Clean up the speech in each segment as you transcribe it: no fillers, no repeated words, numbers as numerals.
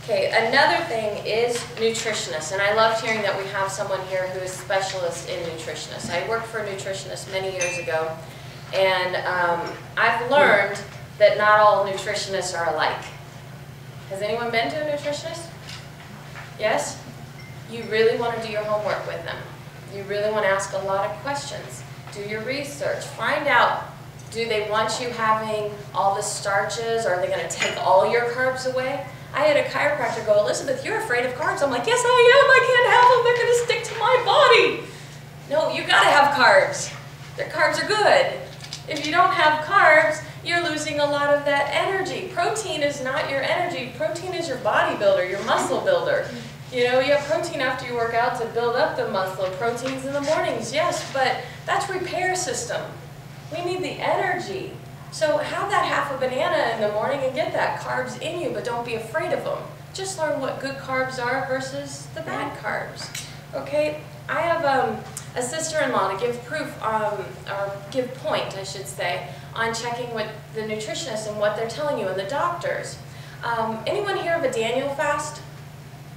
Okay, another thing is nutritionists, and I loved hearing that we have someone here who is specialist in nutritionists. I worked for a nutritionist many years ago, and I've learned that not all nutritionists are alike. Has anyone been to a nutritionist? Yes? You really want to do your homework with them. You really want to ask a lot of questions. Do your research. Find out, do they want you having all the starches? Are they going to take all your carbs away? I had a chiropractor go, Elizabeth, you're afraid of carbs. I'm like, yes I am. I can't have them. They're going to stick to my body. No, you got to have carbs. Their carbs are good. If you don't have carbs, you're losing a lot of that energy. Protein is not your energy. Protein is your bodybuilder, your muscle builder. You know, you have protein after you work out to build up the muscle. Proteins in the mornings, yes, but that's repair system. We need the energy. So have that half a banana in the morning and get that carbs in you, but don't be afraid of them. Just learn what good carbs are versus the bad carbs. Okay, I have a sister-in-law to give proof, or give point, I should say, on checking with the nutritionist and what they're telling you and the doctors. Anyone here of a Daniel fast?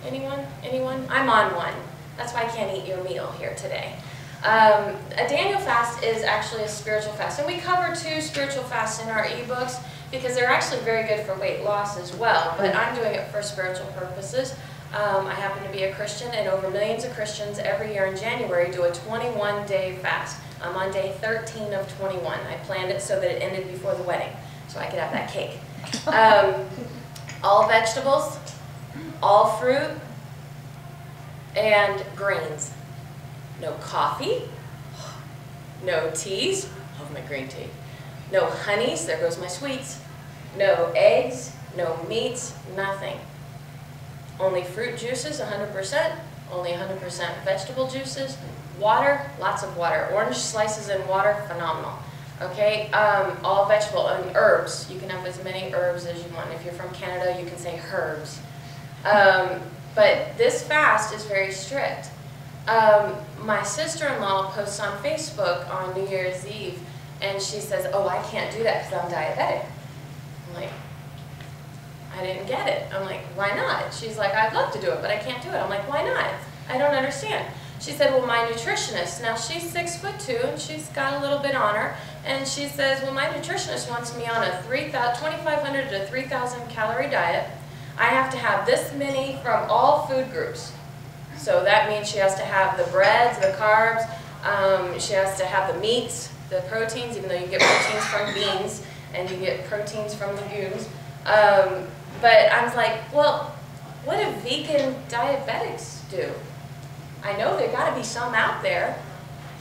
Anyone? Anyone? I'm on one. That's why I can't eat your meal here today. A Daniel fast is actually a spiritual fast, and we cover 2 spiritual fasts in our ebooks because they're actually very good for weight loss as well, but I'm doing it for spiritual purposes. I happen to be a Christian, and over millions of Christians every year in January do a 21-day fast. I'm on day 13 of 21. I planned it so that it ended before the wedding, so I could have that cake. All vegetables, all fruit, and grains. No coffee, no teas, love my green tea, no honeys, there goes my sweets, no eggs, no meats, nothing. Only fruit juices, 100%, only 100% vegetable juices, water, lots of water, orange slices in water, phenomenal. Okay, all vegetable, and herbs, you can have as many herbs as you want. If you're from Canada, you can say herbs. But this fast is very strict. My sister-in-law posts on Facebook on New Year's Eve, and she says, oh, I can't do that because I'm diabetic. I'm like, I didn't get it. I'm like, why not? She's like, I'd love to do it, but I can't do it. I'm like, why not? I don't understand. She said, well, my nutritionist, now she's 6'2", and she's got a little bit on her, and she says, well, my nutritionist wants me on a 2,500 to 3,000 calorie diet. I have to have this many from all food groups. So that means she has to have the breads, the carbs, she has to have the meats, the proteins, even though you get proteins from beans and you get proteins from legumes. But I was like, well, what do vegan diabetics do? I know there got to be some out there.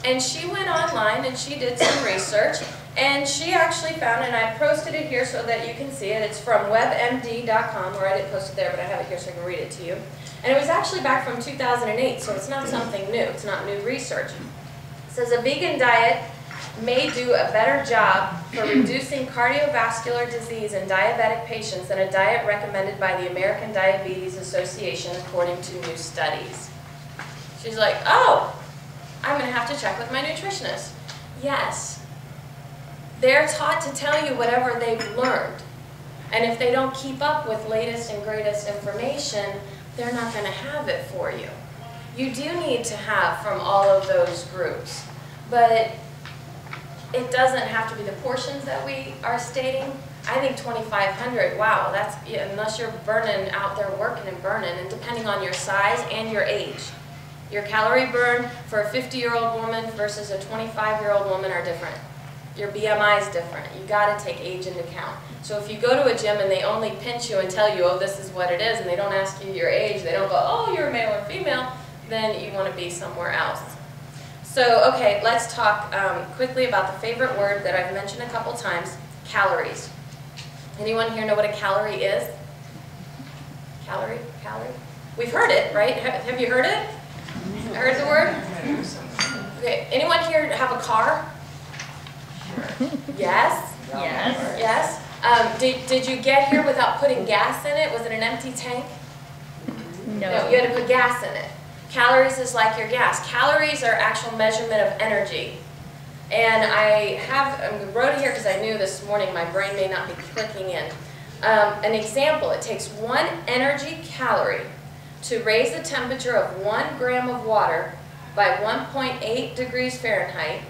And she went online and she did some research, and she actually found, and I posted it here so that you can see it. It's from webmd.com, or I didn't post it there, but I have it here so I can read it to you. And it was actually back from 2008, so it's not something new. It's not new research. It says a vegan diet may do a better job for reducing cardiovascular disease in diabetic patients than a diet recommended by the American Diabetes Association, according to new studies. She's like, oh, I'm going to have to check with my nutritionist. Yes. They're taught to tell you whatever they've learned. And if they don't keep up with latest and greatest information, they're not going to have it for you. You do need to have from all of those groups. But it doesn't have to be the portions that we are stating. I think 2,500, wow, that's, unless you're burning out there working and burning, and depending on your size and your age. Your calorie burn for a 50-year-old woman versus a 25-year-old woman are different. Your BMI is different. You got to take age into account. So if you go to a gym and they only pinch you and tell you, oh, this is what it is, and they don't ask you your age, they don't go, oh, you're male or female, then you want to be somewhere else. So, okay, let's talk quickly about the favorite word that I've mentioned a couple times, calories. Anyone here know what a calorie is? Calorie? Calorie? We've heard it, right? Have you heard it? Heard the word? Okay, anyone here have a car? Yes? Yes? Yes? Did you get here without putting gas in it? Was it an empty tank? No, you had to put gas in it. Calories is like your gas. Calories are actual measurement of energy. And I wrote it here because I knew this morning my brain may not be clicking in. An example, it takes 1 energy calorie to raise the temperature of 1 gram of water by 1.8 degrees Fahrenheit.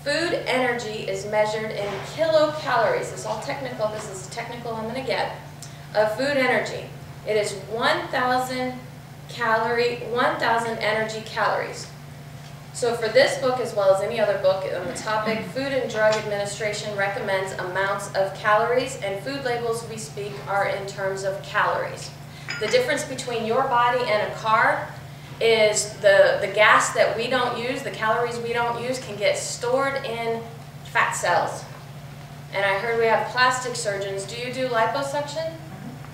Food energy is measured in kilocalories. This is all technical. This is technical I'm going to get. Of food energy. It is 1,000 energy calories. So for this book, as well as any other book on the topic, Food and Drug Administration recommends amounts of calories, and food labels we speak are in terms of calories. The difference between your body and a car is the gas that we don't use, the calories we don't use, can get stored in fat cells. And I heard we have plastic surgeons. Do you do liposuction?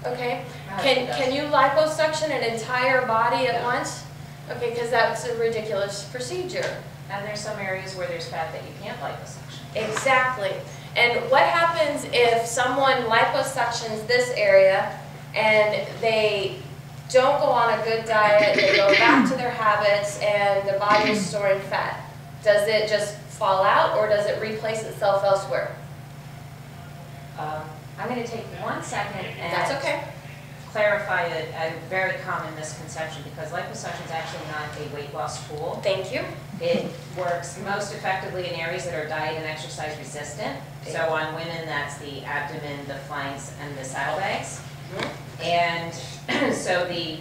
Okay. Can you liposuction an entire body at once? Okay, because that's a ridiculous procedure. And there's some areas where there's fat that you can't liposuction. Exactly. And what happens if someone liposuctions this area and they don't go on a good diet, they go back to their habits, and their body is storing fat? Does it just fall out, or does it replace itself elsewhere? I'm going to take 1 second and That's okay. clarify a very common misconception, because liposuction is actually not a weight loss tool. Thank you. It works most effectively in areas that are diet and exercise resistant. So on women, that's the abdomen, the flanks, and the saddlebags. And so the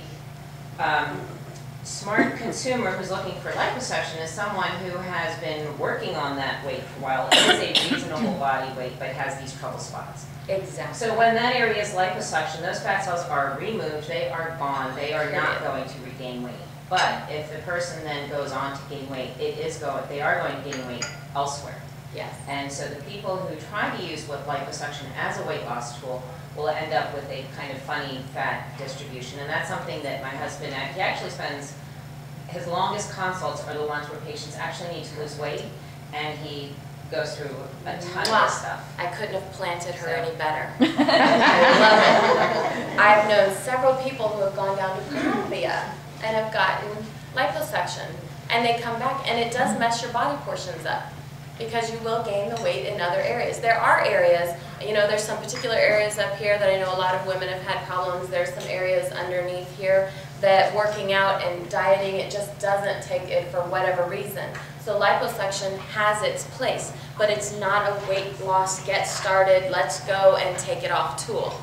smart consumer who's looking for liposuction is someone who has been working on that weight for a while. It is a reasonable body weight, but has these trouble spots. Exactly. So when that area is liposuction, those fat cells are removed, they are gone, they are not going to regain weight. But if the person then goes on to gain weight, they are going to gain weight elsewhere. Yes. And so the people who try to use liposuction as a weight loss tool will end up with a kind of funny fat distribution. And that's something that my husband, he actually spends, his longest consults are the ones where patients actually need to lose weight, and he goes through a ton of this stuff. I couldn't have planted her any better. I love it. I've known several people who have gone down to Colombia and have gotten liposuction, and they come back, and it does mess your body portions up, because you will gain the weight in other areas. There are areas, you know, there's some particular areas up here that I know a lot of women have had problems. There's some areas underneath here that working out and dieting, it just doesn't take it for whatever reason. So liposuction has its place, but it's not a weight loss, get started, let's go and take it off tool.